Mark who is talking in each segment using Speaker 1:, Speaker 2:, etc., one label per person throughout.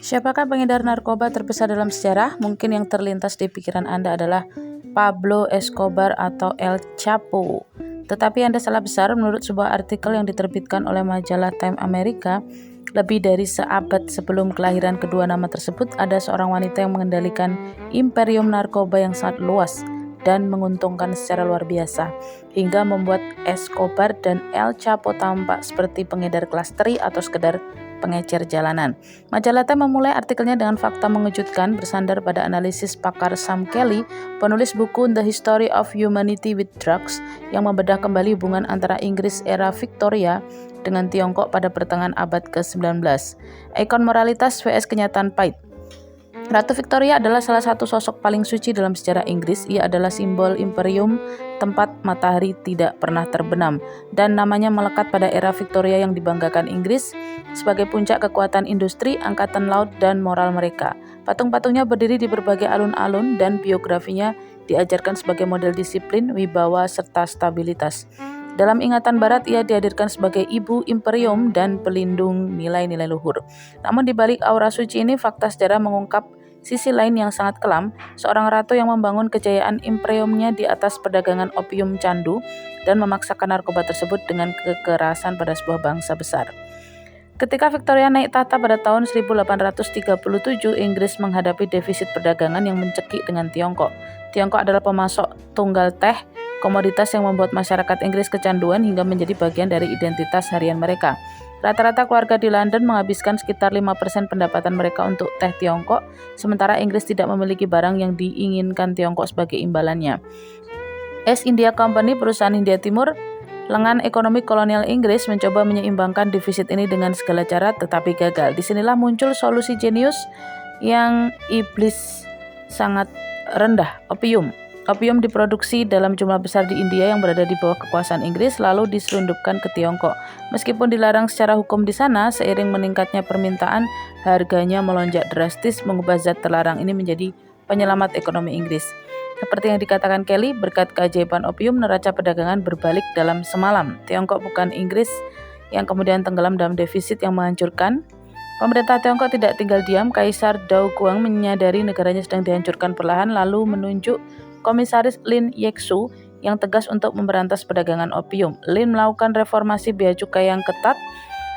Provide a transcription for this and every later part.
Speaker 1: Siapakah pengedar narkoba terbesar dalam sejarah? Mungkin yang terlintas di pikiran Anda adalah Pablo Escobar atau El Chapo. Tetapi Anda salah besar. Menurut sebuah artikel yang diterbitkan oleh majalah Time America, lebih dari seabad sebelum kelahiran kedua nama tersebut, ada seorang wanita yang mengendalikan imperium narkoba yang sangat luas dan menguntungkan secara luar biasa, hingga membuat Escobar dan El Chapo tampak seperti pengedar kelas teri atau sekedar pengecer jalanan. Majalah Time memulai artikelnya dengan fakta mengejutkan bersandar pada analisis pakar Sam Kelly, penulis buku The History of Humanity with Drugs, yang membedah kembali hubungan antara Inggris era Victoria dengan Tiongkok pada pertengahan abad ke-19. Ikon moralitas vs kenyataan pahit. Ratu Victoria adalah salah satu sosok paling suci dalam sejarah Inggris. Ia adalah simbol imperium, tempat matahari tidak pernah terbenam, dan namanya melekat pada era Victoria yang dibanggakan Inggris sebagai puncak kekuatan industri, angkatan laut, dan moral mereka. Patung-patungnya berdiri di berbagai alun-alun dan biografinya diajarkan sebagai model disiplin, wibawa, serta stabilitas. Dalam ingatan barat, ia dihadirkan sebagai ibu imperium dan pelindung nilai-nilai luhur. Namun di balik aura suci ini, fakta sejarah mengungkap sisi lain yang sangat kelam, seorang ratu yang membangun kejayaan imperiumnya di atas perdagangan opium candu dan memaksakan narkoba tersebut dengan kekerasan pada sebuah bangsa besar. Ketika Victoria naik tahta pada tahun 1837, Inggris menghadapi defisit perdagangan yang mencekik dengan Tiongkok. Tiongkok adalah pemasok tunggal teh, komoditas yang membuat masyarakat Inggris kecanduan hingga menjadi bagian dari identitas harian mereka. Rata-rata keluarga di London menghabiskan sekitar 5% pendapatan mereka untuk teh Tiongkok, sementara Inggris tidak memiliki barang yang diinginkan Tiongkok sebagai imbalannya. East India Company, perusahaan Hindia Timur, lengan ekonomi kolonial Inggris, mencoba menyeimbangkan defisit ini dengan segala cara, tetapi gagal. Disinilah muncul solusi jenius yang iblis sangat rendah, opium. Opium diproduksi dalam jumlah besar di India yang berada di bawah kekuasaan Inggris, lalu diselundupkan ke Tiongkok. Meskipun dilarang secara hukum di sana, seiring meningkatnya permintaan, harganya melonjak drastis, mengubah zat terlarang ini menjadi penyelamat ekonomi Inggris. Seperti yang dikatakan Kelly, berkat keajaiban opium, neraca perdagangan berbalik dalam semalam. Tiongkok bukan Inggris yang kemudian tenggelam dalam defisit yang menghancurkan. Pemerintah Tiongkok tidak tinggal diam. Kaisar Dao Guang menyadari negaranya sedang dihancurkan perlahan, lalu menunjuk Komisaris Lin Yexu yang tegas untuk memberantas perdagangan opium. Lin melakukan reformasi bea cukai yang ketat,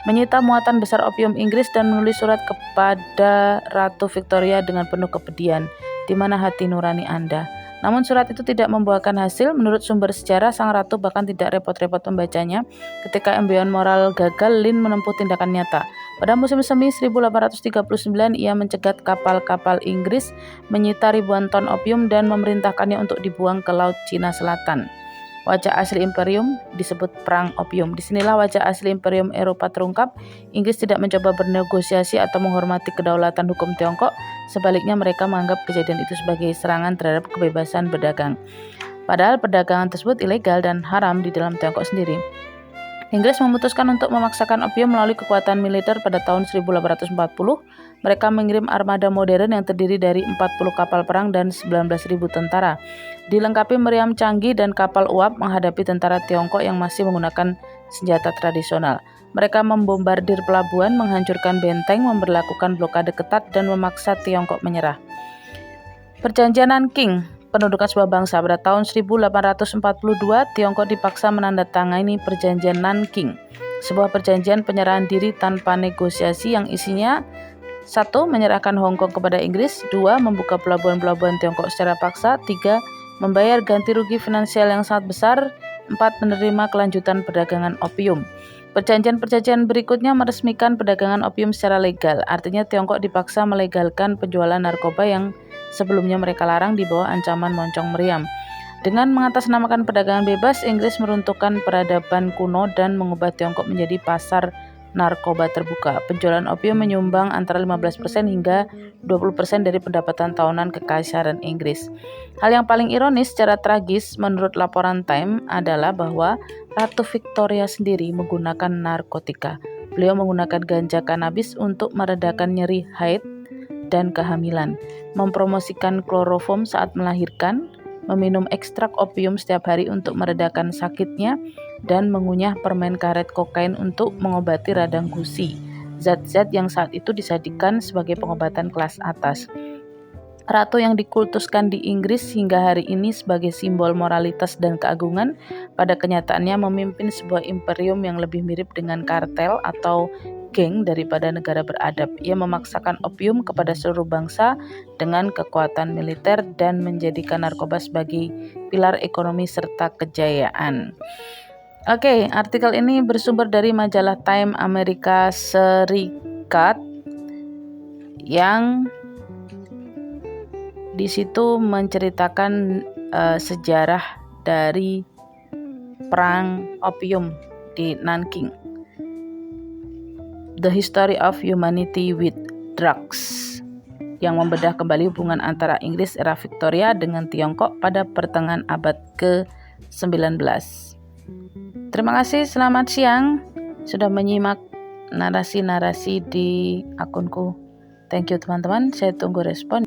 Speaker 1: menyita muatan besar opium Inggris, dan menulis surat kepada Ratu Victoria dengan penuh kepedihan, "Di mana hati nurani Anda?" Namun surat itu tidak membuahkan hasil. Menurut sumber sejarah, sang ratu bahkan tidak repot-repot membacanya. Ketika embrion moral gagal, Lin menempuh tindakan nyata. Pada musim semi 1839, ia mencegat kapal-kapal Inggris, menyita ribuan ton opium, dan memerintahkannya untuk dibuang ke Laut Cina Selatan. Wajah asli imperium disebut Perang Opium. Disinilah wajah asli imperium Eropa terungkap. Inggris tidak mencoba bernegosiasi atau menghormati kedaulatan hukum Tiongkok. Sebaliknya, mereka menganggap kejadian itu sebagai serangan terhadap kebebasan berdagang. Padahal perdagangan tersebut ilegal dan haram di dalam Tiongkok sendiri. Inggris memutuskan untuk memaksakan opium melalui kekuatan militer pada tahun 1840. Mereka mengirim armada modern yang terdiri dari 40 kapal perang dan 19.000 tentara. Dilengkapi meriam canggih dan kapal uap menghadapi tentara Tiongkok yang masih menggunakan senjata tradisional. Mereka membombardir pelabuhan, menghancurkan benteng, memberlakukan blokade ketat, dan memaksa Tiongkok menyerah. Perjanjian Nanking, pendudukan sebuah bangsa. Pada tahun 1842, Tiongkok dipaksa menandatangani Perjanjian Nanking, sebuah perjanjian penyerahan diri tanpa negosiasi yang isinya: 1. Menyerahkan Hong Kong kepada Inggris. 2. Membuka pelabuhan-pelabuhan Tiongkok secara paksa. 3. Membayar ganti rugi finansial yang sangat besar. 4. Menerima kelanjutan perdagangan opium. Perjanjian-perjanjian berikutnya meresmikan perdagangan opium secara legal. Artinya Tiongkok dipaksa melegalkan penjualan narkoba yang sebelumnya mereka larang di bawah ancaman moncong meriam. Dengan mengatasnamakan perdagangan bebas, Inggris meruntuhkan peradaban kuno dan mengubah Tiongkok menjadi pasar narkoba terbuka. Penjualan opium menyumbang antara 15% hingga 20% dari pendapatan tahunan Kekaisaran Inggris. Hal yang paling ironis secara tragis menurut laporan Time adalah bahwa Ratu Victoria sendiri menggunakan narkotika. Beliau menggunakan ganja kanabis untuk meredakan nyeri haid dan kehamilan, mempromosikan kloroform saat melahirkan, meminum ekstrak opium setiap hari untuk meredakan sakitnya, dan mengunyah permen karet kokain untuk mengobati radang gusi. zat-zat yang saat itu disajikan sebagai pengobatan kelas atas. Ratu yang dikultuskan di Inggris hingga hari ini sebagai simbol moralitas dan keagungan, pada kenyataannya memimpin sebuah imperium yang lebih mirip dengan kartel atau geng daripada negara beradab. Ia memaksakan opium kepada seluruh bangsa dengan kekuatan militer dan menjadikan narkoba sebagai pilar ekonomi serta kejayaan. Oke, artikel ini bersumber dari majalah Time Amerika Serikat yang di situ menceritakan sejarah dari perang opium di Nanking. The History of Humanity with Drugs, yang membedah kembali hubungan antara Inggris era Victoria dengan Tiongkok pada pertengahan abad ke-19. Terima kasih, selamat siang sudah menyimak narasi-narasi di akunku. Thank you teman-teman, saya tunggu respon.